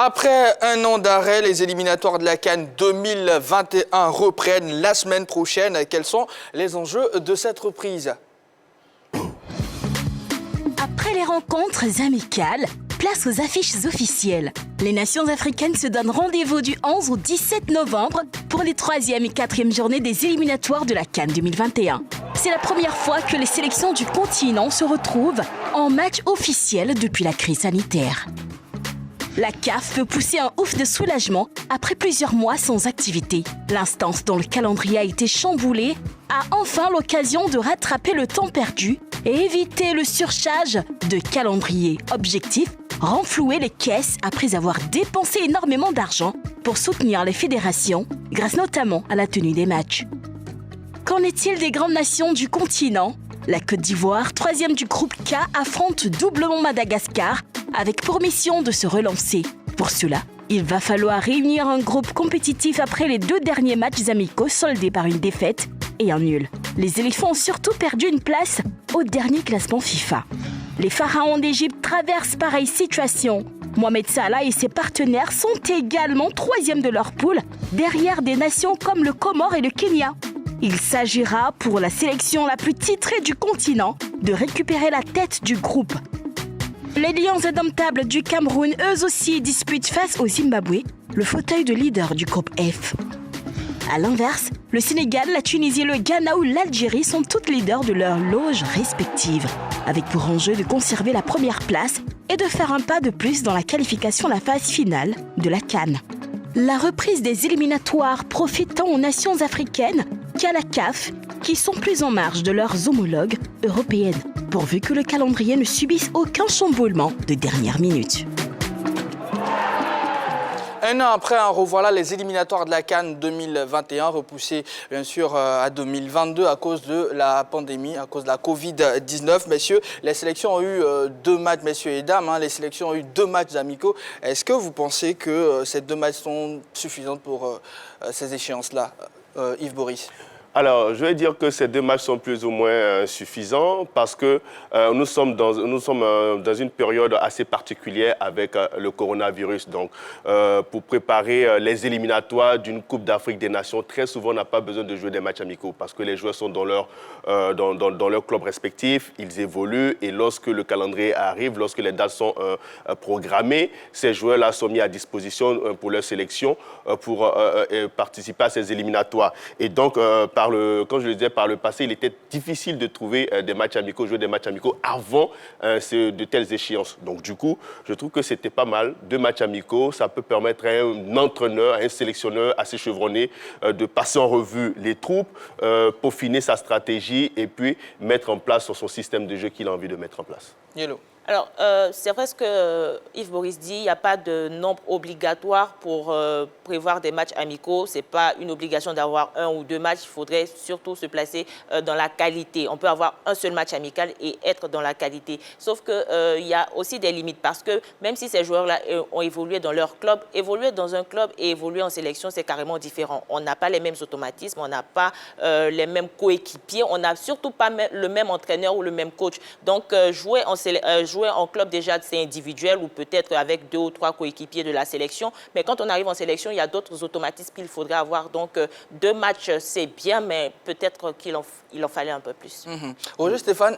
Après un an d'arrêt, les éliminatoires de la CAN 2021 reprennent la semaine prochaine. Quels sont les enjeux de cette reprise? Après les rencontres amicales, place aux affiches officielles. Les nations africaines se donnent rendez-vous du 11 au 17 novembre pour les 3e et 4e journées des éliminatoires de la CAN 2021. C'est la première fois que les sélections du continent se retrouvent en match officiel depuis la crise sanitaire. La CAF peut pousser un ouf de soulagement après plusieurs mois sans activité. L'instance dont le calendrier a été chamboulé a enfin l'occasion de rattraper le temps perdu et éviter le surcharge de calendrier. Objectif, renflouer les caisses après avoir dépensé énormément d'argent pour soutenir les fédérations, grâce notamment à la tenue des matchs. Qu'en est-il des grandes nations du continent? La Côte d'Ivoire, 3e du groupe K, affronte doublement Madagascar avec pour mission de se relancer. Pour cela, il va falloir réunir un groupe compétitif après les 2 derniers matchs amicaux soldés par une défaite et un nul. Les éléphants ont surtout perdu une place au dernier classement FIFA. Les pharaons d'Égypte traversent pareille situation. Mohamed Salah et ses partenaires sont également 3e de leur poule, derrière des nations comme le Comore et le Kenya. Il s'agira pour la sélection la plus titrée du continent de récupérer la tête du groupe. Les Lions indomptables du Cameroun, eux aussi, disputent face au Zimbabwe le fauteuil de leader du groupe F. A l'inverse, le Sénégal, la Tunisie, le Ghana ou l'Algérie sont toutes leaders de leurs loges respectives, avec pour enjeu de conserver la première place et de faire un pas de plus dans la qualification à la phase finale de la CAN. La reprise des éliminatoires profitant aux nations africaines qu'à la CAF, qui sont plus en marge de leurs homologues européennes, pourvu que le calendrier ne subisse aucun chamboulement de dernière minute. Un an après, revoilà les éliminatoires de la CAN 2021, repoussés bien sûr à 2022 à cause de la pandémie, à cause de la Covid-19. Messieurs, les sélections ont eu 2 matchs, messieurs et dames, les sélections ont eu 2 matchs amicaux. Est-ce que vous pensez que ces 2 matchs sont suffisants pour ces échéances-là, Yves Boris? Alors, je vais dire que ces 2 matchs sont plus ou moins suffisants parce que nous sommes dans une période assez particulière avec le coronavirus. Donc, pour préparer les éliminatoires d'une Coupe d'Afrique des Nations, très souvent, on n'a pas besoin de jouer des matchs amicaux parce que les joueurs sont dans leur club respectif, ils évoluent et lorsque le calendrier arrive, lorsque les dates sont programmées, ces joueurs-là sont mis à disposition pour leur sélection pour participer à ces éliminatoires. Et donc, comme je le disais, par le passé, il était difficile de trouver des matchs amicaux, jouer des matchs amicaux avant de telles échéances. Donc du coup, je trouve que c'était pas mal. 2 matchs amicaux, ça peut permettre à un entraîneur, à un sélectionneur assez chevronné de passer en revue les troupes, peaufiner sa stratégie et puis mettre en place son système de jeu qu'il a envie de mettre en place. Yellow. Alors, c'est vrai ce que Yves Boris dit, il n'y a pas de nombre obligatoire pour prévoir des matchs amicaux. Ce n'est pas une obligation d'avoir 1 ou 2 matchs. Il faudrait surtout se placer dans la qualité. On peut avoir un seul match amical et être dans la qualité. Sauf qu'il y a aussi des limites parce que même si ces joueurs-là ont évolué dans leur club, évoluer dans un club et évoluer en sélection, c'est carrément différent. On n'a pas les mêmes automatismes, on n'a pas les mêmes coéquipiers, on n'a surtout pas le même entraîneur ou le même coach. Donc, jouer en club, déjà, c'est individuel ou peut-être avec 2 ou 3 coéquipiers de la sélection. Mais quand on arrive en sélection, il y a d'autres automatismes qu'il faudrait avoir. Donc, 2 matchs, c'est bien, mais peut-être qu'il en fallait un peu plus. Roger, Stéphane,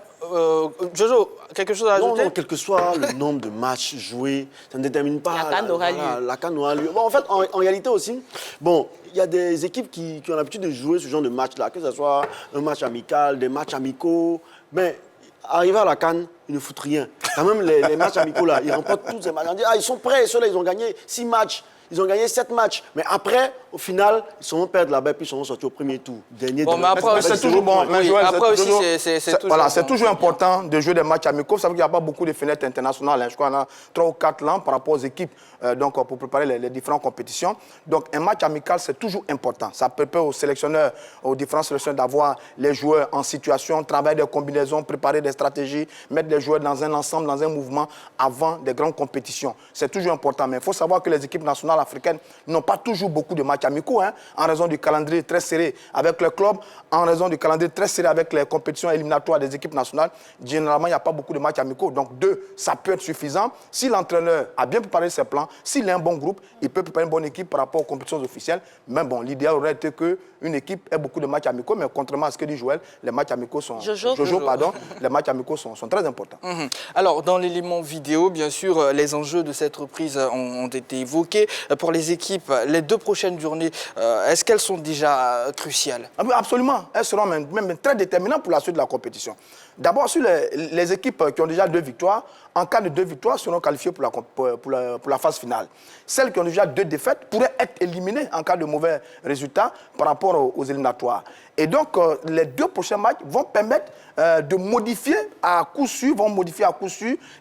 Jojo, quelque chose à ajouter? Non, quel que soit le nombre de matchs joués, ça ne détermine pas la CAN aura lieu. La CAN aura lieu. Bon, en fait, en réalité aussi, bon, il y a des équipes qui ont l'habitude de jouer ce genre de match-là, que ce soit un match amical, des matchs amicaux, mais arrivé à la CAN, ils ne foutent rien. Quand même, les matchs amicaux, là, ils remportent tous ces matchs. On dit, ils sont prêts, ceux-là, ils ont gagné 6 matchs. Ils ont gagné 7 matchs. Mais après, au final, ils seront perdre là-bas et puis ils seront sortis au premier tour. Bon, mais après, c'est toujours bon. Après aussi, c'est toujours, voilà, c'est toujours important de jouer des matchs amicaux. Ça veut dire qu'il n'y a pas beaucoup de fenêtres internationales. Je crois qu'on a 3 ou 4 ans par rapport aux équipes donc, pour préparer les différentes compétitions. Donc, un match amical, c'est toujours important. Ça permet aux sélectionneurs, aux différents sélectionneurs d'avoir les joueurs en situation, travailler des combinaisons, préparer des stratégies, mettre les joueurs dans un ensemble, dans un mouvement avant des grandes compétitions. C'est toujours important. Mais il faut savoir que les équipes nationales internationales africaines n'ont pas toujours beaucoup de matchs amicaux, hein, en raison du calendrier très serré avec les clubs, en raison du calendrier très serré avec les compétitions éliminatoires des équipes nationales. Généralement, il n'y a pas beaucoup de matchs amicaux. Donc, 2, ça peut être suffisant. Si l'entraîneur a bien préparé ses plans, s'il a un bon groupe, il peut préparer une bonne équipe par rapport aux compétitions officielles. Mais bon, l'idéal aurait été qu'une équipe ait beaucoup de matchs amicaux. Mais contrairement à ce que dit Joël, les matchs amicaux sont... les matchs amicaux sont très importants. Alors, dans l'élément vidéo, bien sûr, les enjeux de cette reprise ont été évoqués. Pour les équipes, les 2 prochaines journées, est-ce qu'elles sont déjà cruciales? Absolument. Elles seront même très déterminantes pour la suite de la compétition. D'abord, sur les équipes qui ont déjà 2 victoires, en cas de 2 victoires, seront qualifiées pour la phase finale. Celles qui ont déjà 2 défaites pourraient être éliminées en cas de mauvais résultats par rapport aux éliminatoires. Et donc, les 2 prochains matchs vont permettre de modifier à coup sûr,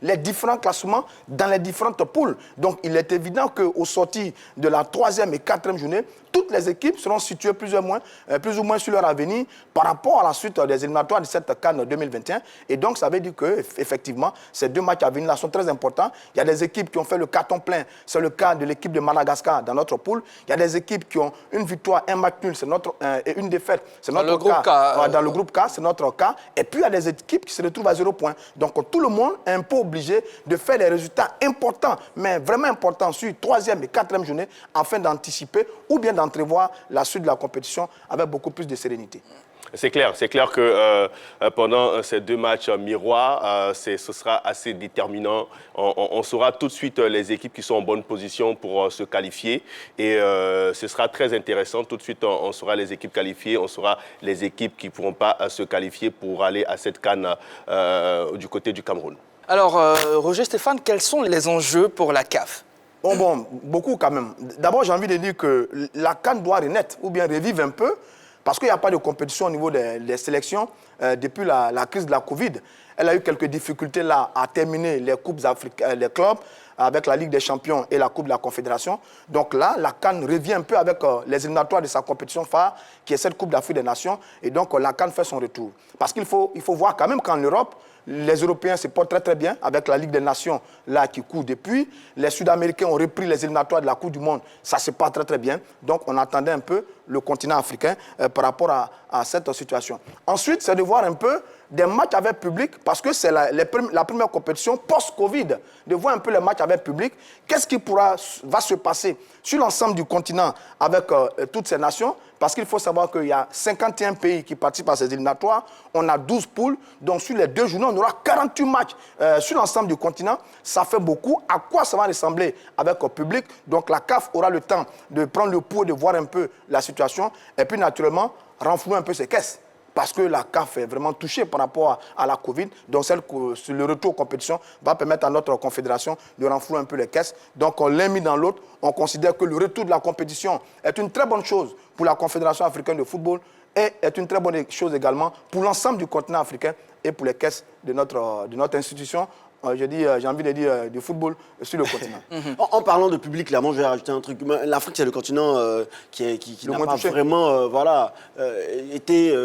les différents classements dans les différentes poules. Donc, il est évident qu'au sorti de la 3e et 4e journée, toutes les équipes seront situées plus ou moins sur leur avenir par rapport à la suite des éliminatoires de cette CAN 2021. Et donc, ça veut dire qu'effectivement, ces 2 matchs à venir là sont très importants. Il y a des équipes qui ont fait le carton plein. C'est le cas de l'équipe de Madagascar dans notre poule. Il y a des équipes qui ont une victoire, un match nul, et une défaite. C'est notre cas. Dans le groupe K, c'est notre cas. Et puis, il y a des équipes qui se retrouvent à 0 points. Donc, tout le monde est un peu obligé de faire des résultats importants, mais vraiment importants, sur 3e et 4e journée, afin d'anticiper ou bien d'entrevoir la suite de la compétition avec beaucoup plus de sérénité. C'est clair que pendant ces 2 matchs miroirs, ce sera assez déterminant. On saura tout de suite les équipes qui sont en bonne position pour se qualifier. Et ce sera très intéressant. Tout de suite, on saura les équipes qualifiées, on saura les équipes qui ne pourront pas se qualifier pour aller à cette CAN du côté du Cameroun. Alors, Roger Stéphane, quels sont les enjeux pour la CAF? Bon, beaucoup quand même. D'abord, j'ai envie de dire que la CAN doit renaître ou bien revivre un peu, parce qu'il n'y a pas de compétition au niveau des sélections depuis la crise de la Covid. Elle a eu quelques difficultés là à terminer les coupes les clubs avec la Ligue des Champions et la Coupe de la Confédération. Donc là, la CAN revient un peu avec les éliminatoires de sa compétition phare, qui est cette Coupe d'Afrique des Nations. Et donc, la CAN fait son retour. Parce qu'il faut voir quand même qu'en Europe, les Européens se portent très très bien avec la Ligue des Nations là qui court depuis. Les Sud-Américains ont repris les éliminatoires de la Coupe du Monde. Ça se passe très très bien. Donc on attendait un peu le continent africain par rapport à cette situation. Ensuite, c'est de voir un peu des matchs avec public, parce que c'est la première compétition post-Covid, de voir un peu les matchs avec public. Qu'est-ce qui va se passer sur l'ensemble du continent avec toutes ces nations? Parce qu'il faut savoir qu'il y a 51 pays qui participent à ces éliminatoires. On a 12 poules. Donc, sur les 2 journées, on aura 48 matchs sur l'ensemble du continent. Ça fait beaucoup. À quoi ça va ressembler avec le public? Donc, la CAF aura le temps de prendre le pouls, de voir un peu la situation. Et puis, naturellement, renflouer un peu ses caisses. Parce que la CAF est vraiment touchée par rapport à la Covid. Donc, le retour aux compétitions va permettre à notre confédération de renflouer un peu les caisses. Donc, on l'a mis dans l'autre. On considère que le retour de la compétition est une très bonne chose pour la Confédération africaine de football et est une très bonne chose également pour l'ensemble du continent africain et pour les caisses de notre institution. J'ai envie de dire du football sur le continent. En parlant de public, clairement, je vais rajouter un truc. L'Afrique, c'est le continent qui n'a pas vraiment été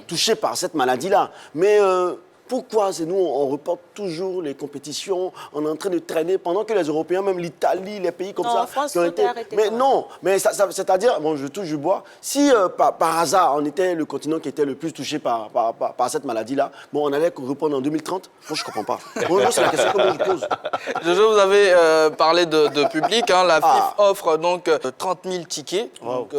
touché par cette maladie-là. Mais pourquoi c'est nous, on reporte toujours les compétitions, on est en train de traîner pendant que les Européens, même l'Italie, les pays comme ça, en France, qui ont été... Mais non, mais c'est-à-dire, bon, je touche du bois, si par hasard, on était le continent qui était le plus touché par cette maladie-là, bon, on allait reprendre en 2030? Moi, je ne comprends pas. Moi, c'est la question que je pose. Jojo, vous avez parlé de public. Hein, la FIF offre donc 30 000 tickets donc,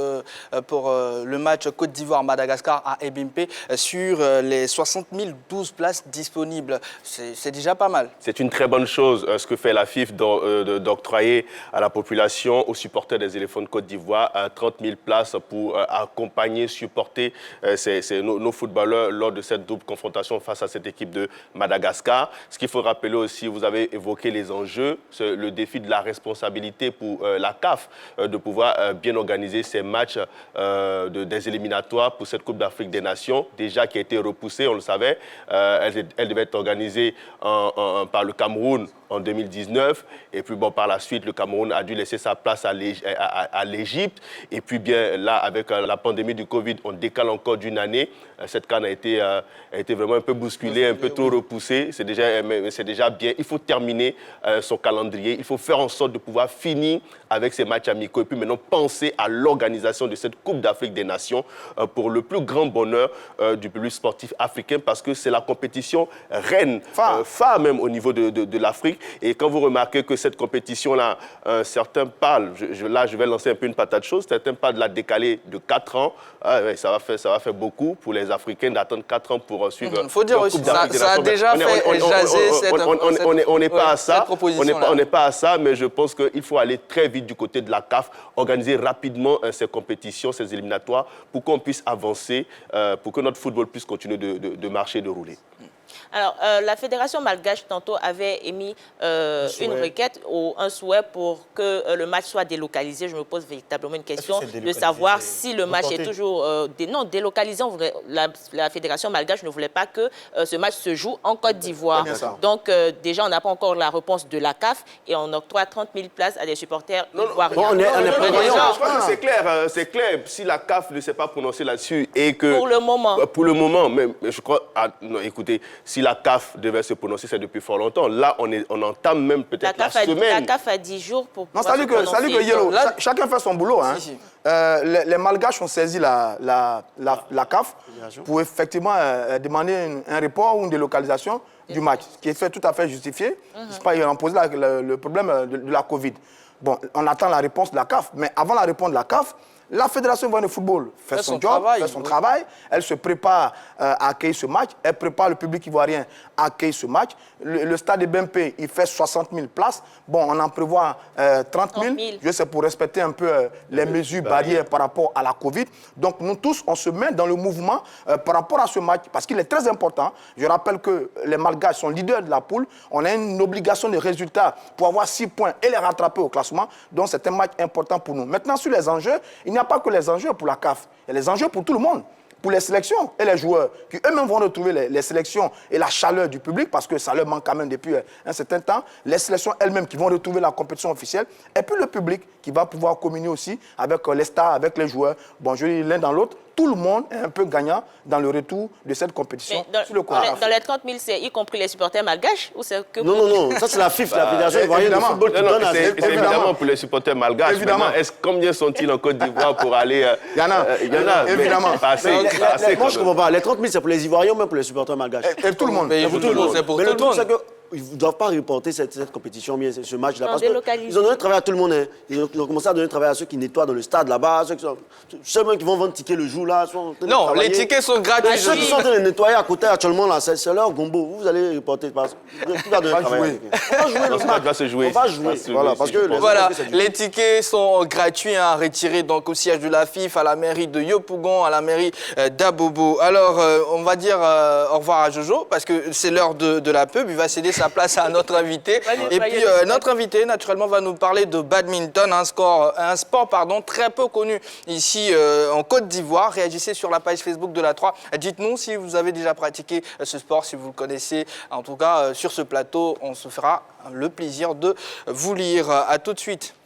pour le match Côte d'Ivoire-Madagascar à Ebimpe sur les 60 012 places disponibles. C'est déjà pas mal. C'est une très bonne chose ce que fait la FIF d'octroyer à la population, aux supporters des éléphants de Côte d'Ivoire, 30 000 places pour accompagner, supporter nos footballeurs lors de cette double confrontation face à cette équipe de Madagascar. Ce qu'il faut rappeler aussi, vous avez évoqué les enjeux, le défi de la responsabilité pour la CAF de pouvoir bien organiser ces matchs des éliminatoires pour cette Coupe d'Afrique des Nations, déjà qui a été repoussée, on le savait. elle devait être organisée par le Cameroun en 2019. Et puis, bon, par la suite, le Cameroun a dû laisser sa place à l'Égypte. Et puis, bien, là, avec la pandémie du Covid, on décale encore d'une année. Cette CAN a été vraiment un peu bousculée, un peu trop repoussée. C'est déjà bien. Il faut terminer son calendrier. Il faut faire en sorte de pouvoir finir avec ces matchs amicaux. Et puis, maintenant, penser à l'organisation de cette Coupe d'Afrique des Nations pour le plus grand bonheur du public sportif africain, parce que c'est la compétition reine, phare même au niveau de l'Afrique. Et quand vous remarquez que cette compétition-là, certains parlent, là je vais lancer un peu une patate chaude, certains parlent de la décaler de 4 ans. Ah, ouais, ça va faire beaucoup pour les Africains d'attendre 4 ans pour suivre. Il faut dire aussi, ça a déjà fait jaser on n'est pas à ça. On n'est pas à ça, mais je pense qu'il faut aller très vite du côté de la CAF, organiser rapidement ces compétitions, ces éliminatoires, pour qu'on puisse avancer, pour que notre football puisse continuer de marcher, de rouler. Alors, la Fédération malgache, tantôt, avait émis une requête ou un souhait pour que le match soit délocalisé. Je me pose véritablement une question de savoir si le match est toujours... non, délocalisé. La Fédération malgache ne voulait pas que ce match se joue en Côte d'Ivoire. Donc, déjà, on n'a pas encore la réponse de la CAF et on octroie 30 000 places à des supporters ivoiriens. On est prévoyant. Je crois que c'est clair. Si la CAF ne s'est pas prononcée là-dessus et que... Pour le moment. Pour le moment, mais je crois... non, écoutez, si la CAF devait se prononcer, c'est depuis fort longtemps. Là, on entame même peut-être la semaine. La CAF a 10 jours pour pouvoir se prononcer. Salut que Yellow, chacun fait son boulot. Hein. Si. Les Malgaches ont saisi la CAF pour effectivement demander un report ou une délocalisation du match, ce qui est fait tout à fait justifié. Ils ont posé le problème de la Covid. Bon, on attend la réponse de la CAF, mais avant la réponse de la CAF, la Fédération ivoirienne de football fait son job, fait son travail. Elle se prépare à accueillir ce match. Elle prépare le public ivoirien à accueillir ce match. Le stade de BMP, il fait 60 000 places. Bon, on en prévoit 30 000. C'est pour respecter un peu les mesures barrières par rapport à la Covid. Donc, nous tous, on se met dans le mouvement par rapport à ce match parce qu'il est très important. Je rappelle que les Malgaches sont leaders de la poule. On a une obligation de résultat pour avoir 6 points et les rattraper au classement. Donc, c'est un match important pour nous. Maintenant, sur les enjeux, il n'y a pas que les enjeux pour la CAF. Il y a les enjeux pour tout le monde. Pour les sélections et les joueurs qui eux-mêmes vont retrouver les sélections et la chaleur du public parce que ça leur manque quand même depuis un certain temps. Les sélections elles-mêmes qui vont retrouver la compétition officielle et puis le public qui va pouvoir communier aussi avec les stars, avec les joueurs. Bon, je dis l'un dans l'autre. Tout le monde est un peu gagnant dans le retour de cette compétition. Dans les 30 000, c'est y compris les supporters malgaches ou c'est que... Non, ça c'est la FIF, la Fédération ivoirienne de football qui donne à... C'est évidemment pour les supporters malgaches. Combien sont-ils en Côte d'Ivoire pour aller... Il y en a, évidemment. Moi, je ne comprends pas. Les 30 000, c'est pour les Ivoiriens ou même pour les supporters malgaches? Et tout le monde. C'est pour tout le monde. Ils ne doivent pas reporter cette compétition, bien ce match-là. Parce qu'ils ont donné le travail à tout le monde. Hein. Ils ont commencé à donner le travail à ceux qui nettoient dans le stade là-bas, ceux qui vont vendre tickets le jour là. Non, les tickets sont gratuits. Ceux qui sont en train de nettoyer à côté actuellement, là, c'est leur gombo. Vous allez reporter. Parce que va donner le travail. On va jouer. Le match va se jouer. On va jouer. Voilà, les tickets sont gratuits à retirer donc au siège de la FIF, à la mairie de Yopougon, à la mairie d'Abobo. Alors, on va dire au revoir à Jojo parce que c'est l'heure de la pub. Il va céder sa place à notre invité. Et puis notre invité, naturellement, va nous parler de badminton, un sport très peu connu ici en Côte d'Ivoire. Réagissez sur la page Facebook de la 3. Dites-nous si vous avez déjà pratiqué ce sport, si vous le connaissez. En tout cas, sur ce plateau, on se fera le plaisir de vous lire. À tout de suite.